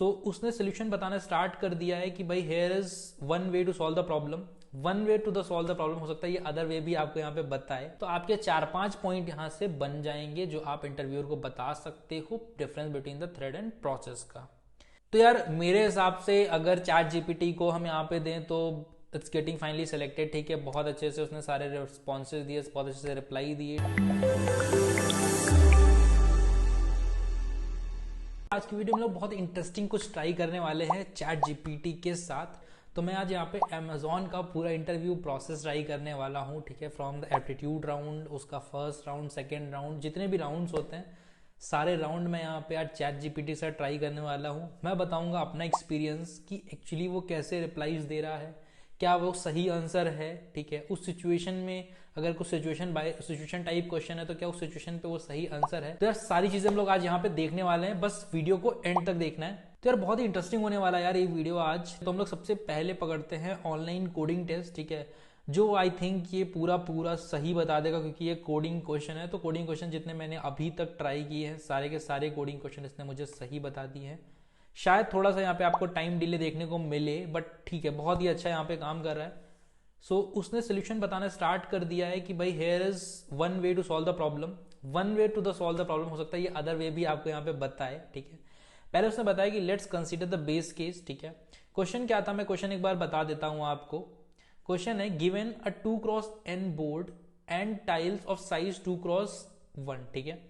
उसने सोल्यूशन बताना स्टार्ट कर दिया है कि भाई here is one way to solve the problem, one way to the solve the problem. हो सकता है ये अदर वे भी आपको यहाँ पे बताए, तो आपके 4-5 पॉइंट यहाँ से बन जाएंगे जो आप इंटरव्यूअर को बता सकते हो difference between the thread and process का। तो यार मेरे हिसाब से अगर चैट जीपीटी को हम यहाँ पे दें तो इट्स गेटिंग फाइनली सिलेक्टेड। ठीक है, बहुत अच्छे से उसने सारे रिस्पॉन्सेज दिए, बहुत अच्छे से रिप्लाई दिए। आज की वीडियो में लोग बहुत इंटरेस्टिंग कुछ ट्राई करने वाले हैं चैट जीपीटी के साथ। तो मैं आज यहाँ पे अमेजोन का पूरा इंटरव्यू प्रोसेस ट्राई करने वाला हूँ। ठीक है, फ्रॉम द एप्टीट्यूड राउंड, उसका फर्स्ट राउंड, सेकेंड राउंड, जितने भी राउंड्स होते हैं सारे राउंड में यहाँ पे आज चैट जीपीटी से ट्राई करने वाला हूँ। मैं बताऊंगा अपना एक्सपीरियंस कि एक्चुअली वो कैसे रिप्लाईज दे रहा है, क्या वो सही आंसर है। ठीक है, उस सिचुएशन में अगर कुछ सिचुएशन टाइप क्वेश्चन है तो क्या उस सिचुएशन पे वो सही आंसर है। तो यार सारी चीजें हम लोग आज यहाँ पे देखने वाले हैं, बस वीडियो को एंड तक देखना है। तो यार बहुत ही इंटरेस्टिंग होने वाला है यार ये वीडियो आज। तो हम लोग सबसे पहले पकड़ते हैं ऑनलाइन कोडिंग टेस्ट। ठीक है, जो आई थिंक ये पूरा सही बता देगा क्योंकि ये कोडिंग क्वेश्चन है। तो कोडिंग क्वेश्चन जितने मैंने अभी तक ट्राई किए हैं सारे के सारे कोडिंग क्वेश्चन इसने मुझे सही बता दिए हैं। शायद थोड़ा सा यहाँ पे आपको टाइम डिले देखने को मिले, बट ठीक है, बहुत ही अच्छा यहाँ पे काम कर रहा है। उसने सोल्यूशन बताना स्टार्ट कर दिया है कि भाई here is one way to solve the problem, one way to the solve the problem. हो सकता है ये अदर वे भी आपको यहाँ पे बताए। ठीक है, पहले उसने बताया कि let's consider the base case. ठीक है, क्वेश्चन क्या था, मैं क्वेश्चन एक बार बता देता हूं आपको। क्वेश्चन है given a 2x n board and tiles of size 2x1। ठीक है,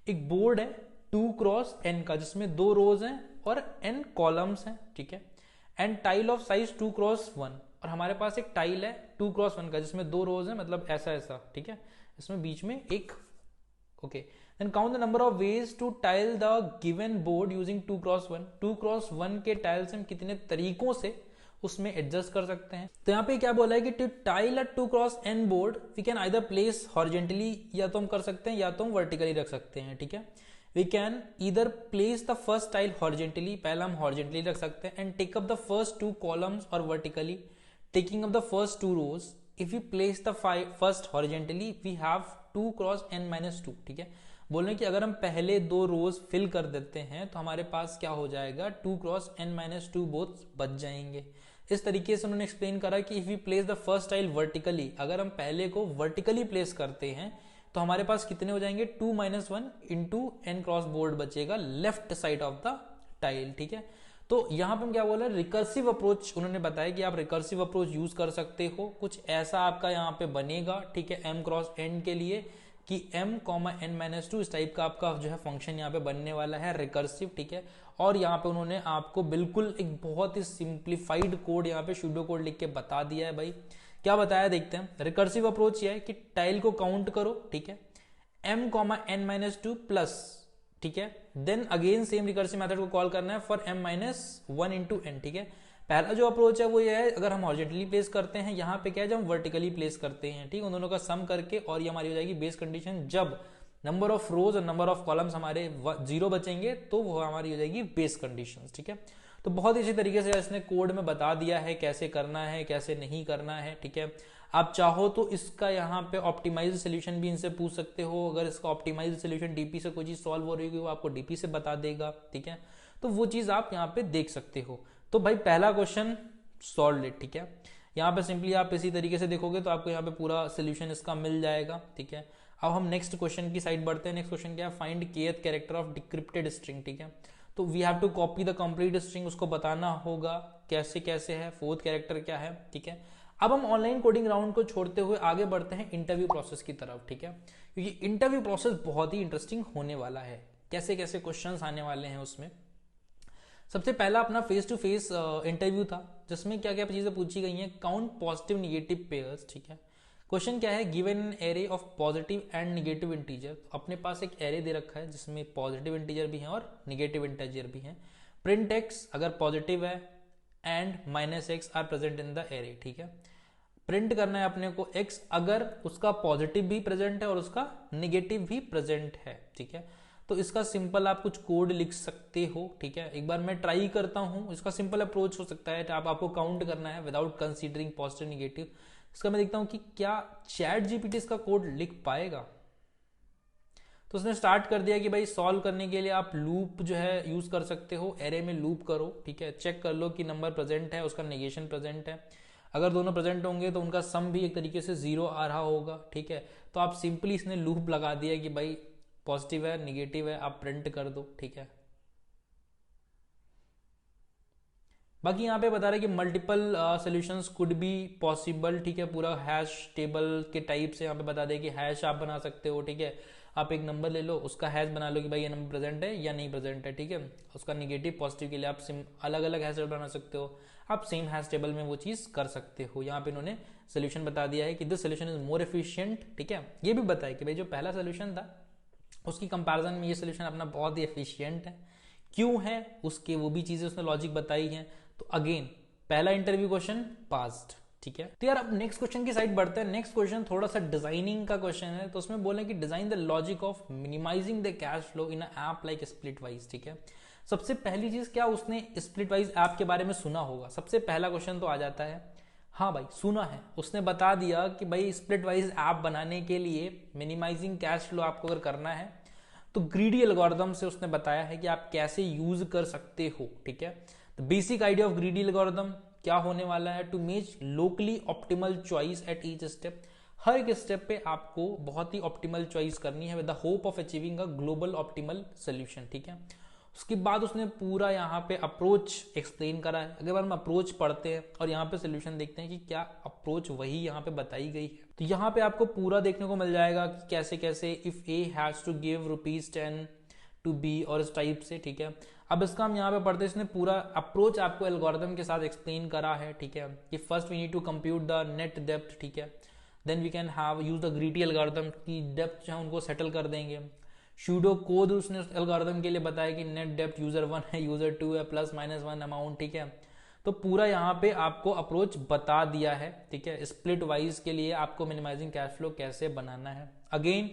एक बोर्ड है 2x n का जिसमें 2 रोज हैं और n कॉलम्स हैं। ठीक है, and tile of size 2x1, और हमारे पास एक टाइल है 2x1 का जिसमें 2 रोज हैं, मतलब ऐसा ऐसा। ठीक है, इसमें बीच में एक okay. Then count the number of ways to tile the given board using 2x1। 2x1 के टाइल से हम कितने तरीकों से उसमें एडजस्ट कर सकते हैं। तो यहाँ पे क्या बोला है कि to tile a 2x n board we can either place horizontally, या तो हम कर सकते हैं या तो हम वर्टिकली रख सकते हैं। ठीक है, we can either place the first tile horizontally, पहला हम हॉरिजेंटली रख सकते हैं, and take up the first 2 columns, और vertically taking up the first 2 rows. If you place the first horizontally we have 2x n-2। ठीक है, बोल रहे हैं कि अगर हम पहले 2 रोज फिल कर देते हैं तो हमारे पास क्या हो जाएगा, 2x n-2 बोथ बच जाएंगे। इस तरीके से उन्होंने एक्सप्लेन करा कि if you place the first tile vertically, अगर हम पहले को वर्टिकली प्लेस करते हैं तो हमारे पास कितने हो जाएंगे, 2-1 इंटू n क्रॉस बोर्ड बचेगा left side of the tile. ठीक है, तो यहां पर हम क्या बोल रहे हैं, रिकर्सिव अप्रोच उन्होंने बताया कि आप रिकर्सिव अप्रोच यूज कर सकते हो। कुछ ऐसा आपका यहाँ पे बनेगा। ठीक है, m×n के लिए कि m,n-2 इस टाइप का आपका जो है फंक्शन यहाँ पे बनने वाला है रिकर्सिव। ठीक है, और यहाँ पे उन्होंने आपको बिल्कुल एक बहुत ही सिंप्लीफाइड कोड यहाँ पे सूडो कोड लिख के बता दिया है। भाई क्या बताया देखते हैं। रिकर्सिव अप्रोच ये है कि टाइल को काउंट करो। ठीक है, m,n-2 प्लस, ठीक है, then again same recursive method को कॉल करना है फॉर m-1 इंटू n। ठीक है, पहला जो अप्रोच है वो ये है, अगर हम हॉरिजेंटली प्लेस करते हैं, यहाँ पे क्या है जब हम वर्टिकली प्लेस करते हैं। ठीक है, उन दोनों का सम करके, और ये हमारी हो जाएगी बेस कंडीशन। जब नंबर ऑफ रोज और नंबर ऑफ कॉलम्स हमारे 0 बचेंगे तो वो हमारी हो जाएगी बेस कंडीशन। ठीक है, तो बहुत ही अच्छी तरीके से इसने कोड में बता दिया है कैसे करना है कैसे नहीं करना है। ठीक है, आप चाहो तो इसका यहाँ पे ऑप्टिमाइज सोल्यूशन भी इनसे पूछ सकते हो। अगर इसका ऑप्टिमाइज सोल्यूशन डीपी से कोई चीज सॉल्व हो रही होगी वो आपको डीपी से बता देगा। ठीक है, तो वो चीज आप यहाँ पे देख सकते हो। तो भाई पहला क्वेश्चन सॉल्व इट। ठीक है, यहाँ पे सिंपली आप इसी तरीके से देखोगे तो आपको यहाँ पे पूरा सोल्यूशन इसका मिल जाएगा। ठीक है, अब हम नेक्स्ट क्वेश्चन की साइड बढ़ते हैं। नेक्स्ट क्वेश्चन क्या है, find kth character of decrypted string. ठीक है, तो we have to copy the complete string, उसको बताना होगा कैसे कैसे है, 4th कैरेक्टर क्या है। ठीक है, अब हम ऑनलाइन कोडिंग राउंड को छोड़ते हुए आगे बढ़ते हैं इंटरव्यू प्रोसेस की तरफ। ठीक है, क्योंकि इंटरव्यू प्रोसेस बहुत ही इंटरेस्टिंग होने वाला है, कैसे कैसे क्वेश्चंस आने वाले हैं उसमें। सबसे पहला अपना फेस टू फेस इंटरव्यू था जिसमें क्या क्या चीजें पूछी गई हैं, काउंट पॉजिटिव निगेटिव पेयर्स। ठीक है, क्वेश्चन क्या है, given an array of positive and negative integer. अपने पास एक एरे दे रखा है जिसमें पॉजिटिव इंटीजर भी है और निगेटिव इंटीजर भी है। प्रिंट x अगर पॉजिटिव है and -x are present in the array. ठीक है, प्रिंट करना है अपने को x अगर उसका पॉजिटिव भी प्रेजेंट है और उसका निगेटिव भी प्रेजेंट है। ठीक है, तो इसका सिंपल आप कुछ कोड लिख सकते हो। ठीक है, एक बार मैं ट्राई करता हूं। इसका सिंपल अप्रोच हो सकता है, आपको काउंट करना है विदाउट कंसीडरिंग पॉजिटिव निगेटिव। इसका मैं देखता हूं कि क्या चैट जीपीटी इसका कोड लिख पाएगा। तो उसने स्टार्ट कर दिया कि भाई सॉल्व करने के लिए आप लूप जो है यूज कर सकते हो, एरे में लूप करो, ठीक है, चेक कर लो कि नंबर प्रेजेंट है, उसका नेगेशन प्रेजेंट है, अगर दोनों प्रेजेंट होंगे तो उनका सम भी एक तरीके से जीरो आ रहा होगा, ठीक है। तो आप सिंपली इसने लूप लगा दिया कि भाई पॉजिटिव है निगेटिव है आप प्रिंट कर दो, ठीक है। बाकी यहाँ पे बता रहे हैं कि multiple solutions could be possible, ठीक है, पूरा हैश टेबल के टाइप से यहाँ पे बता दें कि हैश आप बना सकते हो, ठीक है। आप एक नंबर ले लो, उसका हैश बना लो कि भाई ये नंबर प्रेजेंट है या नहीं प्रेजेंट है, ठीक है। उसका निगेटिव पॉजिटिव के लिए आप अलग अलग हैश टेबल बना सकते हो, आप सेम हैश टेबल में वो चीज कर सकते हो। यहाँ पे इन्होंने सोल्यूशन बता दिया है कि this solution is more efficient, ठीक है। ये भी बताया कि भाई जो पहला सोल्यूशन था उसकी कंपैरिजन में ये सोल्यूशन अपना बहुत ही एफिशिएंट है। क्यों है उसके वो भी चीजें उसने लॉजिक बताई हैं। तो अगेन पहला इंटरव्यू क्वेश्चन पास्ड, ठीक है। तो यार अब नेक्स्ट क्वेश्चन की साइड बढ़ते हैं। नेक्स्ट क्वेश्चन थोड़ा सा डिजाइनिंग का क्वेश्चन है, तो उसमें बोले कि design the logic of minimising the cash flow in app like Splitwise, ठीक है। सबसे पहली चीज क्या उसने स्प्लिट वाइज ऐप के बारे में सुना होगा, सबसे पहला क्वेश्चन तो आ जाता है हाँ भाई सुना है। उसने बता दिया कि भाई स्प्लिट वाइज ऐप बनाने के लिए मिनिमाइजिंग कैश फ्लो आपको अगर करना है तो ग्रीडी एल्गोरिथम से उसने बताया है कि आप कैसे यूज कर सकते हो, ठीक है। The basic idea of greedy algorithm क्या होने वाला है, to make locally optimal choice at each step. हर एक स्टेप पे आपको बहुत ही ऑप्टिमल चॉइस करनी है with the hope of achieving a global optimal solution, ठीक है। उसके बाद उसने पूरा यहाँ पे अप्रोच एक्सप्लेन करा है। अगर हम अप्रोच पढ़ते हैं और यहाँ पे सोल्यूशन देखते हैं कि क्या अप्रोच वही यहाँ पे बताई गई है, तो यहाँ पे आपको पूरा देखने को मिल जाएगा कि कैसे कैसे if A has to give ₹10 to B और इस टाइप से, ठीक है। अब इसका हम यहाँ पे पढ़ते हैं, इसने पूरा अप्रोच आपको एल्गोरिथम के साथ एक्सप्लेन करा है, ठीक है। कि first we need to compute the net depth, ठीक है। Then we can have use the greedy algorithm की डेप्थ जो है उनको सेटल कर देंगे। शूडो कोड उसने एल्गोरिथम के लिए बताया कि नेट डेप्थ यूजर 1 है यूजर 2 है +-1 अमाउंट, ठीक है। तो पूरा यहाँ पे आपको अप्रोच बता दिया है, ठीक है। स्प्लिट वाइज के लिए आपको मिनिमाइजिंग कैश फ्लो कैसे बनाना है। Again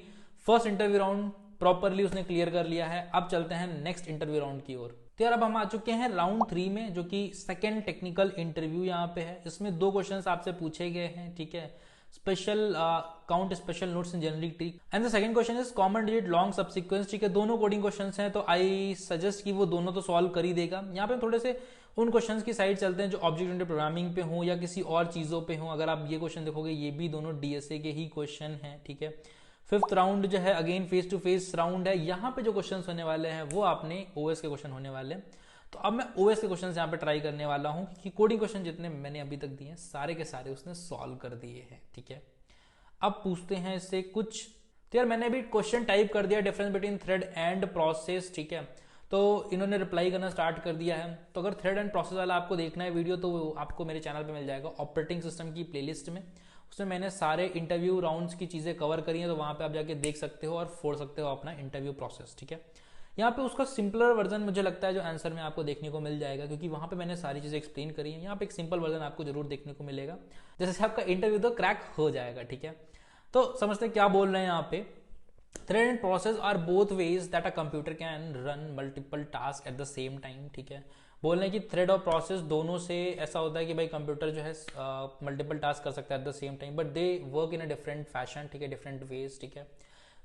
first interview round properly उसने क्लियर कर लिया है। अब चलते हैं नेक्स्ट इंटरव्यू राउंड की ओर। तो यार अब हम आ चुके हैं राउंड 3 में, जो कि सेकंड टेक्निकल इंटरव्यू यहाँ पे है। इसमें 2 क्वेश्चंस आपसे पूछे गए हैं, ठीक है। Special count special notes in generic tree and the second question is common digit long subsequence, ठीक है। दोनों कोडिंग क्वेश्चंस हैं, तो आई सजेस्ट कि वो दोनों तो सॉल्व कर ही देगा। यहाँ पे थोड़े से उन क्वेश्चंस की साइड चलते हैं जो ऑब्जेक्ट ओरिएंटेड प्रोग्रामिंग पे हो या किसी और चीजों पे हो। अगर आप ये क्वेश्चन देखोगे ये भी दोनों डीएसए के ही क्वेश्चन हैं, ठीक है। फिफ्थ राउंड जो है again face to face round है। यहाँ पे जो क्वेश्चन होने वाले हैं वो आपने ओएस के क्वेश्चन होने वाले हैं। तो अब मैं ओएस के क्वेश्चन यहाँ पे ट्राई करने वाला हूँ कि कोडिंग क्वेश्चन जितने मैंने अभी तक दिए हैं सारे के सारे उसने सॉल्व कर दिए हैं, ठीक है। अब पूछते हैं इससे कुछ। तो यार मैंने अभी क्वेश्चन टाइप कर दिया difference between thread and process, ठीक है। तो इन्होंने रिप्लाई करना स्टार्ट कर दिया है। तो अगर थ्रेड एंड प्रोसेस वाला आपको देखना है वीडियो तो आपको मेरे चैनल पे मिल जाएगा ऑपरेटिंग सिस्टम की प्लेलिस्ट में। उसमें मैंने सारे इंटरव्यू राउंड्स की चीजें कवर करी हैं, तो वहां पे आप जाके देख सकते हो और फोड़ सकते हो अपना इंटरव्यू प्रोसेस, ठीक है। यहाँ पे उसका सिंपलर वर्जन मुझे लगता है जो आंसर में आपको देखने को मिल जाएगा, क्योंकि वहां पे मैंने सारी चीजें एक्सप्लेन करी हैं। यहाँ पे एक सिंपल वर्जन आपको जरूर देखने को मिलेगा, जैसे आपका इंटरव्यू तो क्रैक हो जाएगा, ठीक है। तो समझते क्या बोल रहे हैं यहाँ पे। Thread and process are both ways that a computer can run multiple tasks at the same time, ठीक है। बोल रहे हैं कि थ्रेड और प्रोसेस दोनों से ऐसा होता है कि भाई कंप्यूटर जो है मल्टीपल टास्क कर सकता है eight the same time, but they work in a different fashion, ठीक है, डिफरेंट वेज, ठीक है।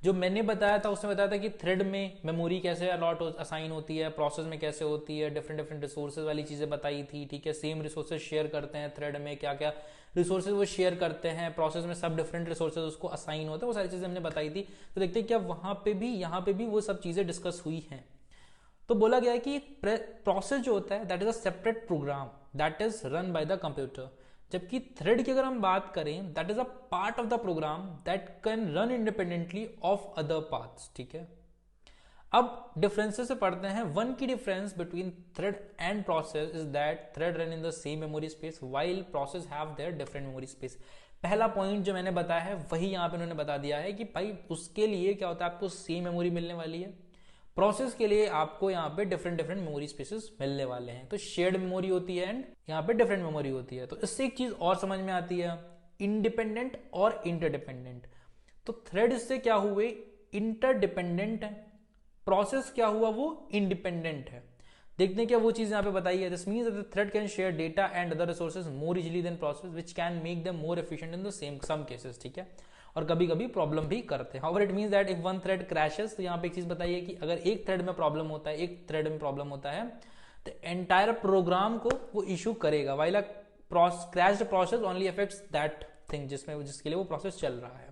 जो मैंने बताया था उसने बताया था कि थ्रेड में मेमोरी कैसे अलॉट असाइन होती है, प्रोसेस में कैसे होती है, डिफरेंट डिफरेंट रिसोर्सेज वाली चीजें बताई थी, ठीक है। सेम रिसोर्सेज शेयर करते हैं थ्रेड में, क्या क्या रिसोर्सेज वो शेयर करते हैं, प्रोसेस में सब डिफरेंट रिसोर्सेज उसको असाइन होते हैं, वो सारी चीजें हमने बताई थी। तो देखते हैं क्या वहां पे भी यहाँ पे भी वो सब चीजें डिस्कस हुई हैं। तो बोला गया है कि प्रोसेस जो होता है that is a separate program that is run by the computer, जबकि थ्रेड की अगर हम बात करें that is a part of the program that can run independently of other parts, ठीक है। अब डिफरेंसेस से पढ़ते हैं। One key difference between thread and process is that thread run in the same memory space while process have their different memory space. पहला point जो मैंने बताया है वही यहाँ पे उन्होंने बता दिया है कि भाई उसके लिए क्या होता है, आपको सेम मेमोरी मिलने वाली है, प्रोसेस के लिए आपको यहाँ पे डिफरेंट डिफरेंट मेमोरी स्पेसेस मिलने वाले हैं। तो शेयर्ड मेमोरी होती है एंड यहाँ पे डिफरेंट मेमोरी होती है। तो इससे एक चीज और समझ में आती है, इंडिपेंडेंट और इंटरडिपेंडेंट। तो थ्रेड इससे क्या हुए, इंटरडिपेंडेंट है, प्रोसेस क्या हुआ, वो इंडिपेंडेंट है। देखते हैं क्या वो चीज यहाँ पे बताई है। This means that the thread can share data and other resources more easily than process which can make them more efficient in the same some cases, ठीक है। और कभी कभी प्रॉब्लम भी करते हैं। However it means that if one thread crashes, तो यहाँ पे एक चीज बताइए कि अगर एक थ्रेड में प्रॉब्लम होता है, एक थ्रेड में प्रॉब्लम होता है, तो एंटायर प्रोग्राम को वो इशू करेगा, while a crashed process only affects that thing जिसके लिए वो प्रोसेस चल रहा है।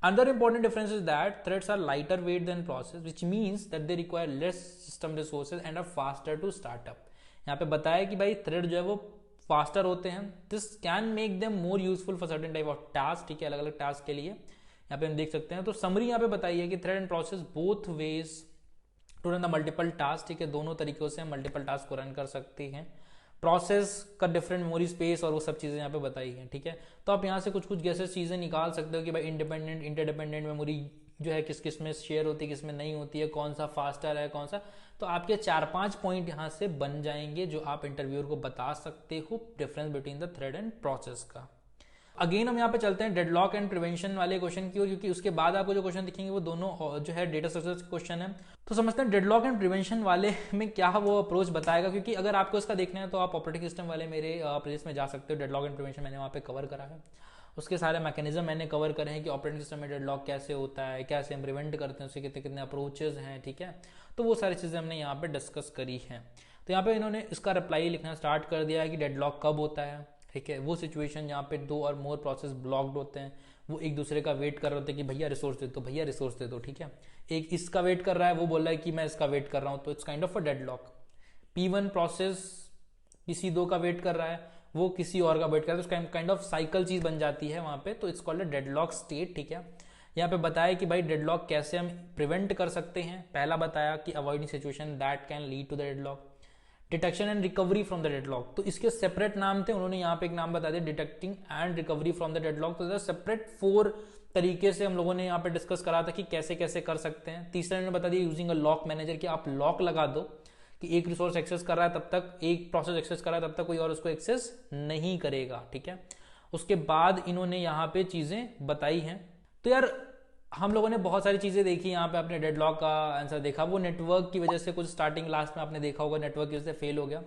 Another important difference is that threads are lighter weight than process, which means that they require less system resources and are faster to start up. यहाँ पे बताया कि भाई थ्रेड जो है वो फास्टर होते हैं, this can make them more useful for certain type of task, ठीक है, अलग अलग टास्क के लिए। यहाँ पे हम देख सकते हैं, तो समरी यहाँ पे बताई है कि thread and process both ways to run the multiple task, ठीक है, दोनों तरीकों से हम मल्टीपल टास्क को रन कर सकते हैं। प्रोसेस का डिफरेंट मेमोरी स्पेस और वो सब चीजें यहाँ पे बताई हैं, ठीक है। तो आप यहाँ से कुछ कुछ गैसेस चीजें निकाल सकते हो कि भाई इंडिपेंडेंट इंटरडिपेंडेंट मेमोरी जो है किस किस में शेयर होती है, किस में नहीं होती है, कौन सा फास्टर है, कौन सा, तो आपके 4-5 पॉइंट यहाँ से बन जाएंगे जो आप इंटरव्यूअर को बता सकते हो difference between the thread and process का। अगेन हम यहाँ पे चलते हैं डेडलॉक एंड प्रिवेंशन वाले क्वेश्चन की ओर, क्योंकि उसके बाद आपको जो क्वेश्चन दिखेंगे वो दोनों जो है डेटा स्ट्रक्चर्स क्वेश्चन है। तो समझते हैं डेडलॉक एंड प्रिवेंशन वाले में क्या वो अप्रोच बताएगा, क्योंकि अगर आपको इसका देखना है तो आप ऑपरेटिंग सिस्टम वाले मेरे प्लेलिस्ट में जा सकते हो। डेडलॉक एंड प्रिवेंशन मैंने वहाँ पे कवर करा है, उसके सारे मैकेनिज्म मैंने कवर करे हैं कि ऑपरेटिंग सिस्टम में डेडलॉक कैसे होता है, कैसे हम प्रिवेंट करते हैं, उसके कितने कितने अप्रोचेज हैं, ठीक है। तो वो सारी चीज़ें हमने यहाँ पे डिस्कस करी हैं। तो यहाँ पे इन्होंने इसका रिप्लाई लिखना स्टार्ट कर दिया है कि डेडलॉक कब होता है, ठीक है, वो सिचुएशन जहाँ पे 2 और मोर प्रोसेस ब्लॉक्ड होते हैं, वो एक दूसरे का वेट कर रहे होते हैं कि भैया रिसोर्स दे दो, भैया रिसोर्स दे दो, ठीक है। एक इसका वेट कर रहा है, वो बोल रहा है कि मैं इसका वेट कर रहा हूँ, तो it's kind of a deadlock. P1 process किसी 2 का वेट कर रहा है, वो किसी और का वेट कर रहा है, तो काइंड ऑफ साइकिल चीज बन जाती है वहां पे, तो it's called a deadlock state, ठीक है। यहाँ पे बताया कि भाई डेडलॉक कैसे हम प्रिवेंट कर सकते हैं। पहला बताया कि avoiding situation that can lead to the deadlock, detection and recovery from the deadlock, तो इसके सेपरेट नाम थे, उन्होंने यहाँ पे एक नाम बता दिया detecting and recovery from the deadlock. तो सेपरेट 4 तरीके से हम लोगों ने यहाँ पे डिस्कस करा था कि कैसे कैसे कर सकते हैं। तीसरा इन्होंने बता दिया यूजिंग अ लॉक मैनेजर, कि आप लॉक लगा दो कि एक रिसोर्स एक्सेस कर रहा है तब तक, एक प्रोसेस एक्सेस कर रहा है तब तक कोई और उसको एक्सेस नहीं करेगा, ठीक है। उसके बाद इन्होंने यहाँ पे चीजें बताई हैं। तो यार हम लोगों ने बहुत सारी चीजें देखी यहाँ पे, आपने डेडलॉक का आंसर देखा, वो नेटवर्क की वजह से कुछ स्टार्टिंग लास्ट में आपने देखा होगा नेटवर्क की वजह से फेल हो गया,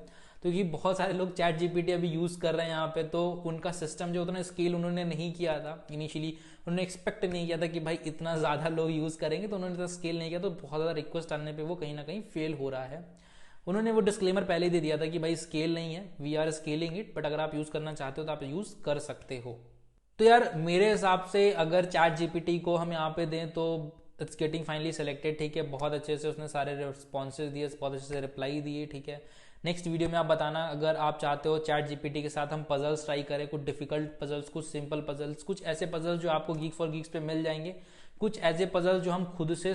क्योंकि बहुत सारे लोग चैट जीपीटी अभी यूज कर रहे हैं यहाँ पे, तो उनका सिस्टम जो उतना स्केल उन्होंने नहीं किया था इनिशियली, उन्होंने एक्सपेक्ट नहीं किया था कि भाई इतना ज्यादा लोग यूज करेंगे, तो उन्होंने स्केल नहीं किया, तो बहुत ज्यादा रिक्वेस्ट आने पर वो कहीं ना कहीं फेल हो रहा है। उन्होंने वो डिस्क्लेमर पहले ही दे दिया था कि भाई स्केल नहीं है, we are scaling it, but अगर आप यूज करना चाहते हो तो आप यूज कर सकते हो। तो यार मेरे हिसाब से अगर चैट जीपीटी को हम यहाँ पे दें तो इट्स गेटिंग फाइनली सिलेक्टेड, ठीक है। बहुत अच्छे से उसने सारे रिस्पॉन्सेज दिए, बहुत अच्छे से रिप्लाई दिए, ठीक है। नेक्स्ट वीडियो में आप बताना अगर आप चाहते हो चैट जीपीटी के साथ हम पजल्स ट्राई करें, कुछ डिफिकल्ट पजल्स, कुछ सिंपल पजल्स, कुछ ऐसे पजल्स जो आपको गीक फॉर गीक्स पे मिल जाएंगे, कुछ ऐसे पजल्स जो हम खुद से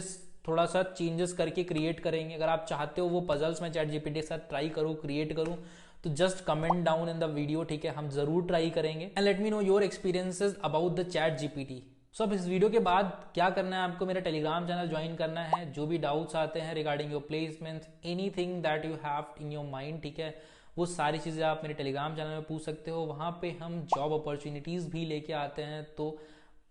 थोड़ा सा चेंजेस करके क्रिएट करेंगे। अगर आप चाहते हो वो पजल्स मैं चैट जीपीटी के साथ ट्राई करूँ, क्रिएट करूँ, तो just comment down in the video, ठीक है, हम जरूर ट्राई करेंगे। And let me know your experiences about the chat GPT. So अब इस वीडियो के बाद क्या करना है, आपको मेरा टेलीग्राम चैनल ज्वाइन करना है। जो भी डाउट्स आते हैं regarding your placements, anything that you have in your mind, ठीक है, वो सारी चीजें आप मेरे टेलीग्राम चैनल में पूछ सकते हो। वहां पे हम जॉब अपॉर्चुनिटीज भी लेके आते हैं, तो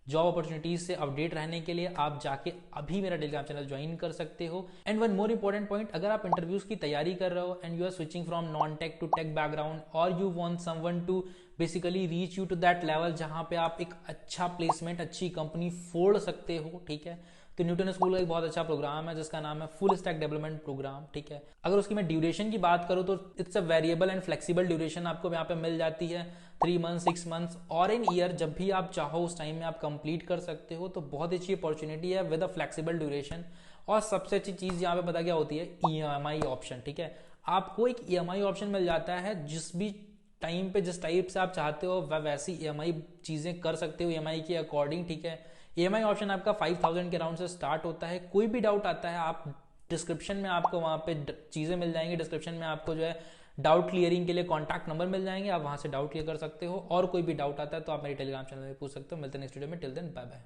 जॉब अपॉर्चुनिटीज से अपडेट रहने के लिए आप जाके अभी मेरा टेलीग्राम चैनल ज्वाइन कर सकते हो। And one more important point, अगर आप इंटरव्यूज की तैयारी कर रहे हो and you are switching from non tech to tech background, और you want someone to basically reach you to that level जहां पे आप एक अच्छा प्लेसमेंट, अच्छी कंपनी फोड़ सकते हो, ठीक है, तो न्यूटन स्कूल का एक बहुत अच्छा प्रोग्राम है जिसका नाम है फुल स्टैक डेवलपमेंट प्रोग्राम, ठीक है। अगर उसकी मैं ड्यूरेशन की बात करूं तो it's a variable and flexible duration आपको यहाँ पे मिल जाती है, 3 मंथ्स, 6 मंथ्स और इन ईयर, जब भी आप चाहो उस टाइम में आप कंप्लीट कर सकते हो। तो बहुत अच्छी अपॉर्चुनिटी है विद अ फ्लेक्सिबल ड्यूरेशन। और सबसे अच्छी चीज यहाँ पे पता क्या होती है, EMI ऑप्शन, ठीक है। आपको एक EMI ऑप्शन मिल जाता है, जिस भी टाइम पे जिस टाइप से आप चाहते हो वह वैसी EMI चीजें कर सकते हो EMI के अकॉर्डिंग, ठीक है। EMI ऑप्शन आपका 5000 के राउंड से स्टार्ट होता है। कोई भी डाउट आता है आप डिस्क्रिप्शन में, आपको वहां पे चीजें मिल जाएंगी, डिस्क्रिप्शन में आपको जो है डाउट क्लियरिंग के लिए कॉन्टैक्ट नंबर मिल जाएंगे, आप वहां से डाउट क्लियर कर सकते हो। और कोई भी डाउट आता है तो आप मेरे टेलीग्राम चैनल में पूछ सकते हो। मिलते हैं नेक्स्ट वीडियो में, टिल देन बाय बाय।